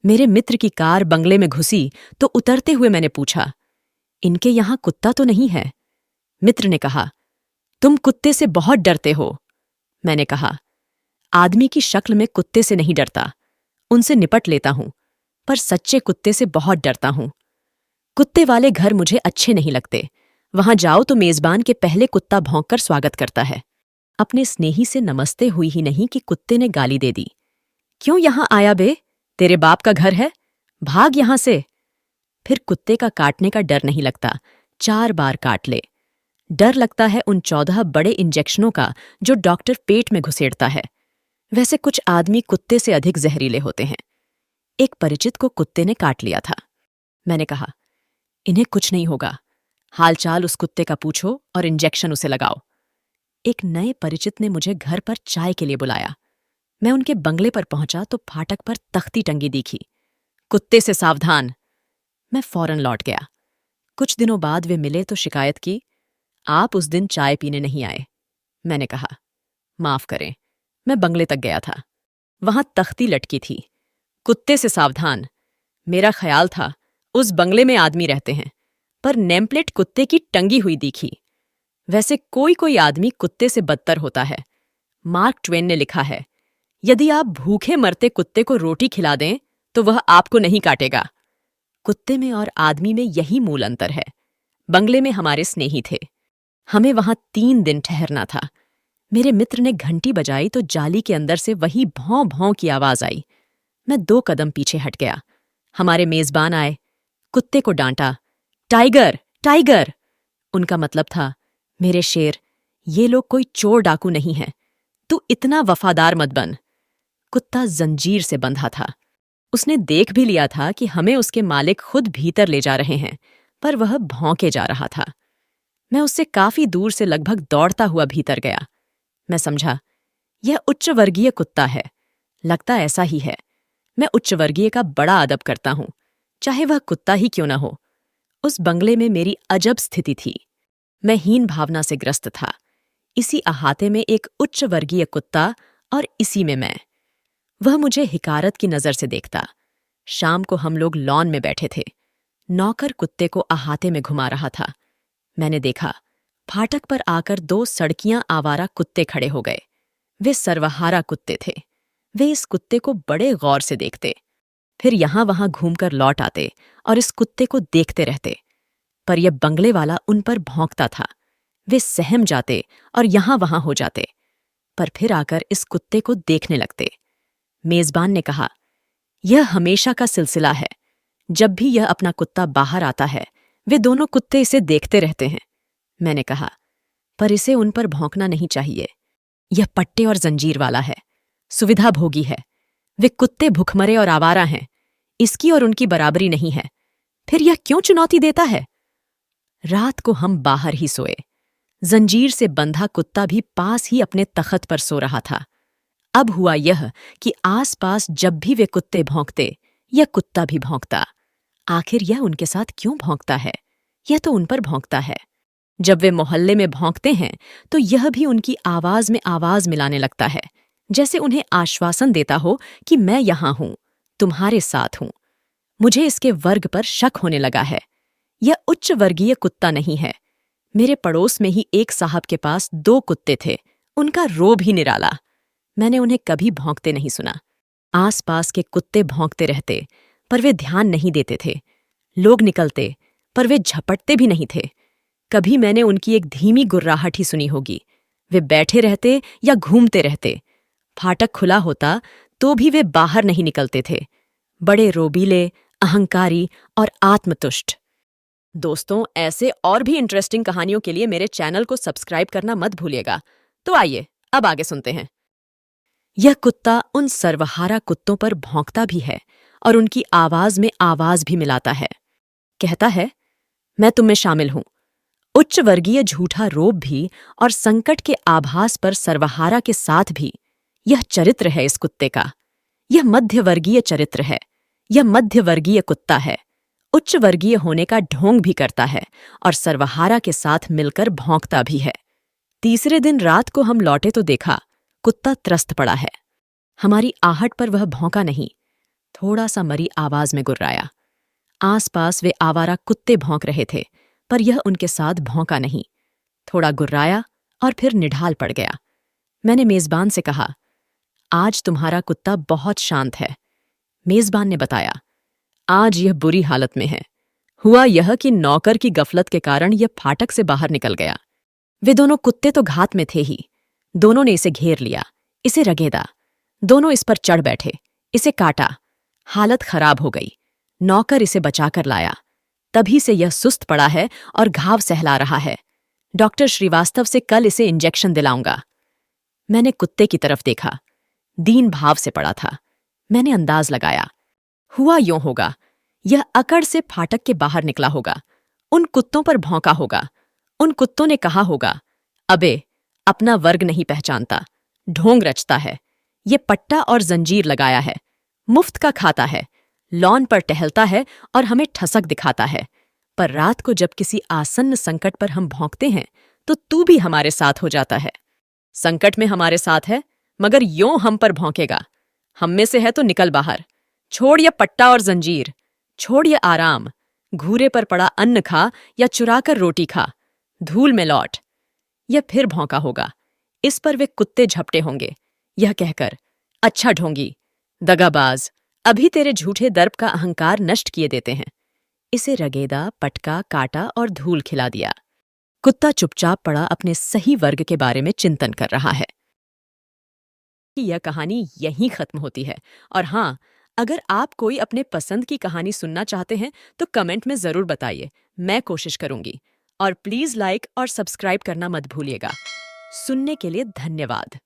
मेरे मित्र की कार बंगले में घुसी तो उतरते हुए मैंने पूछा, इनके यहां कुत्ता तो नहीं है? मित्र ने कहा, तुम कुत्ते से बहुत डरते हो। मैंने कहा, आदमी की शक्ल में कुत्ते से नहीं डरता, उनसे निपट लेता हूं, पर सच्चे कुत्ते से बहुत डरता हूं। कुत्ते वाले घर मुझे अच्छे नहीं लगते। वहां जाओ तो मेजबान के पहले कुत्ता भौंककर स्वागत करता है। अपने स्नेही से नमस्ते हुई ही नहीं कि कुत्ते ने गाली दे दी। क्यों यहां आया बे? तेरे बाप का घर है, भाग यहां से। फिर कुत्ते का काटने का डर नहीं लगता, 4 बार काट ले। डर लगता है उन 14 बड़े इंजेक्शनों का जो डॉक्टर पेट में घुसेड़ता है। वैसे कुछ आदमी कुत्ते से अधिक जहरीले होते हैं। एक परिचित को कुत्ते ने काट लिया था। मैंने कहा, इन्हें कुछ नहीं होगा, हालचाल उस कुत्ते का पूछो और इंजेक्शन उसे लगाओ। एक नए परिचित ने मुझे घर पर चाय के लिए बुलाया। मैं उनके बंगले पर पहुंचा तो फाटक पर तख्ती टंगी दिखी, कुत्ते से सावधान। मैं फौरन लौट गया। कुछ दिनों बाद वे मिले तो शिकायत की, आप उस दिन चाय पीने नहीं आए। मैंने कहा, माफ करें, मैं बंगले तक गया था। वहां तख्ती लटकी थी, कुत्ते से सावधान। मेरा ख्याल था उस बंगले में आदमी रहते हैं, पर नेमप्लेट कुत्ते की टंगी हुई दिखी। वैसे कोई कोई आदमी कुत्ते से बदतर होता है। मार्क ट्वेन ने लिखा है, यदि आप भूखे मरते कुत्ते को रोटी खिला दें तो वह आपको नहीं काटेगा। कुत्ते में और आदमी में यही मूल अंतर है। बंगले में हमारे स्नेही थे, हमें वहां 3 दिन ठहरना था। मेरे मित्र ने घंटी बजाई तो जाली के अंदर से वही भौं भौं की आवाज आई। मैं 2 कदम पीछे हट गया। हमारे मेजबान आए, कुत्ते को डांटा, टाइगर टाइगर। उनका मतलब था, मेरे शेर, ये लोग कोई चोर डाकू नहीं है, तू इतना वफादार मत बन। कुत्ता जंजीर से बंधा था। उसने देख भी लिया था कि हमें उसके मालिक खुद भीतर ले जा रहे हैं, पर वह भौंके जा रहा था। मैं उससे काफी दूर से लगभग दौड़ता हुआ भीतर गया। मैं समझा, यह उच्च वर्गीय कुत्ता है। लगता ऐसा ही है। मैं उच्च वर्गीय का बड़ा अदब करता हूं, चाहे वह कुत्ता ही क्यों न हो। उस बंगले में मेरी अजब स्थिति थी। मैं हीन भावना से ग्रस्त था। इसी अहाते में एक उच्च वर्गीय कुत्ता और इसी में मैं। वह मुझे हिकारत की नजर से देखता। शाम को हम लोग लॉन में बैठे थे। नौकर कुत्ते को अहाते में घुमा रहा था। मैंने देखा, फाटक पर आकर 2 सड़कियां आवारा कुत्ते खड़े हो गए। वे सर्वहारा कुत्ते थे। वे इस कुत्ते को बड़े गौर से देखते, फिर यहां वहां घूमकर लौट आते और इस कुत्ते को देखते रहते। पर यह बंगले वाला उन पर भौंकता था। वे सहम जाते और यहां वहां हो जाते, पर फिर आकर इस कुत्ते को देखने लगते। मेजबान ने कहा, यह हमेशा का सिलसिला है। जब भी यह अपना कुत्ता बाहर आता है, वे दोनों कुत्ते इसे देखते रहते हैं। मैंने कहा, पर इसे उन पर भौंकना नहीं चाहिए। यह पट्टे और जंजीर वाला है, सुविधा भोगी है। वे कुत्ते भुखमरे और आवारा हैं, इसकी और उनकी बराबरी नहीं है। फिर यह क्यों चुनौती देता है? रात को हम बाहर ही सोए। जंजीर से बंधा कुत्ता भी पास ही अपने तख्त पर सो रहा था। अब हुआ यह कि आसपास जब भी वे कुत्ते भौंकते, यह कुत्ता भी भौंकता। आखिर यह उनके साथ क्यों भौंकता है? यह तो उन पर भौंकता है। जब वे मोहल्ले में भौंकते हैं तो यह भी उनकी आवाज में आवाज मिलाने लगता है, जैसे उन्हें आश्वासन देता हो कि मैं यहां हूं, तुम्हारे साथ हूं। मुझे इसके वर्ग पर शक होने लगा है। यह उच्च वर्गीय कुत्ता नहीं है। मेरे पड़ोस में ही एक साहब के पास 2 कुत्ते थे, उनका रोब ही निराला। मैंने उन्हें कभी भौंकते नहीं सुना। आसपास के कुत्ते भौंकते रहते, पर वे ध्यान नहीं देते थे। लोग निकलते, पर वे झपटते भी नहीं थे। कभी मैंने उनकी एक धीमी गुर्राहट ही सुनी होगी। वे बैठे रहते या घूमते रहते। फाटक खुला होता तो भी वे बाहर नहीं निकलते थे। बड़े रोबीले, अहंकारी और आत्मतुष्ट। दोस्तों, ऐसे और भी इंटरेस्टिंग कहानियों के लिए मेरे चैनल को सब्सक्राइब करना मत भूलिएगा। तो आइए अब आगे सुनते हैं। यह कुत्ता उन सर्वहारा कुत्तों पर भौंकता भी है और उनकी आवाज में आवाज भी मिलाता है। कहता है, मैं तुम में शामिल हूं। उच्च वर्गीय झूठा रोब भी और संकट के आभास पर सर्वहारा के साथ भी। यह चरित्र है इस कुत्ते का। यह मध्य वर्गीय चरित्र है। यह मध्य वर्गीय कुत्ता है। उच्च वर्गीय होने का ढोंग भी करता है और सर्वहारा के साथ मिलकर भौंकता भी है। तीसरे दिन रात को हम लौटे तो देखा, कुत्ता त्रस्त पड़ा है। हमारी आहट पर वह भौंका नहीं। थोड़ा सा मरी आवाज में गुर्राया। आसपास वे आवारा कुत्ते भौंक रहे थे, पर यह उनके साथ भौंका नहीं। थोड़ा गुर्राया और फिर निढाल पड़ गया। मैंने मेजबान से कहा, आज तुम्हारा कुत्ता बहुत शांत है। मेजबान ने बताया, आज यह बुरी हालत में है। हुआ यह कि नौकर की गफलत के कारण यह फाटक से बाहर निकल गया। वे दोनों कुत्ते तो घात में थे ही। दोनों ने इसे घेर लिया, इसे रगेदा। दोनों इस पर चढ़ बैठे, इसे काटा। हालत खराब हो गई। नौकर इसे बचाकर लाया। तभी से यह सुस्त पड़ा है और घाव सहला रहा है। डॉक्टर श्रीवास्तव से कल इसे इंजेक्शन दिलाऊंगा। मैंने कुत्ते की तरफ देखा। दीन भाव से पड़ा था। मैंने अंदाज लगाया, हुआ यूं होगा, यह अकड़ से फाटक के बाहर निकला होगा। उन कुत्तों पर भौंका होगा। उन कुत्तों ने कहा होगा, अबे अपना वर्ग नहीं पहचानता, ढोंग रचता है। ये पट्टा और जंजीर लगाया है, मुफ्त का खाता है, लॉन पर टहलता है और हमें ठसक दिखाता है। पर रात को जब किसी आसन्न संकट पर हम भौंकते हैं तो तू भी हमारे साथ हो जाता है। संकट में हमारे साथ है, मगर यों हम पर भौंकेगा। हम में से है तो निकल बाहर। छोड़ ये पट्टा और जंजीर, छोड़ ये आराम। घूरे पर पड़ा अन्न खा या चुराकर रोटी खा, धूल में लौट। यह फिर भौंका होगा। इस पर वे कुत्ते झपटे होंगे, यह कहकर, अच्छा ढोंगी, दगाबाज, अभी तेरे झूठे दर्प का अहंकार नष्ट किए देते हैं। इसे रगेदा, पटका, काटा और धूल खिला दिया। कुत्ता चुपचाप पड़ा अपने सही वर्ग के बारे में चिंतन कर रहा है। यह कहानी यहीं खत्म होती है। और हाँ, अगर आप कोई अपने पसंद की कहानी सुनना चाहते हैं तो कमेंट में ज़रूर बताइए, मैं कोशिश करूंगी। और प्लीज़ लाइक और सब्सक्राइब करना मत भूलिएगा। सुनने के लिए धन्यवाद।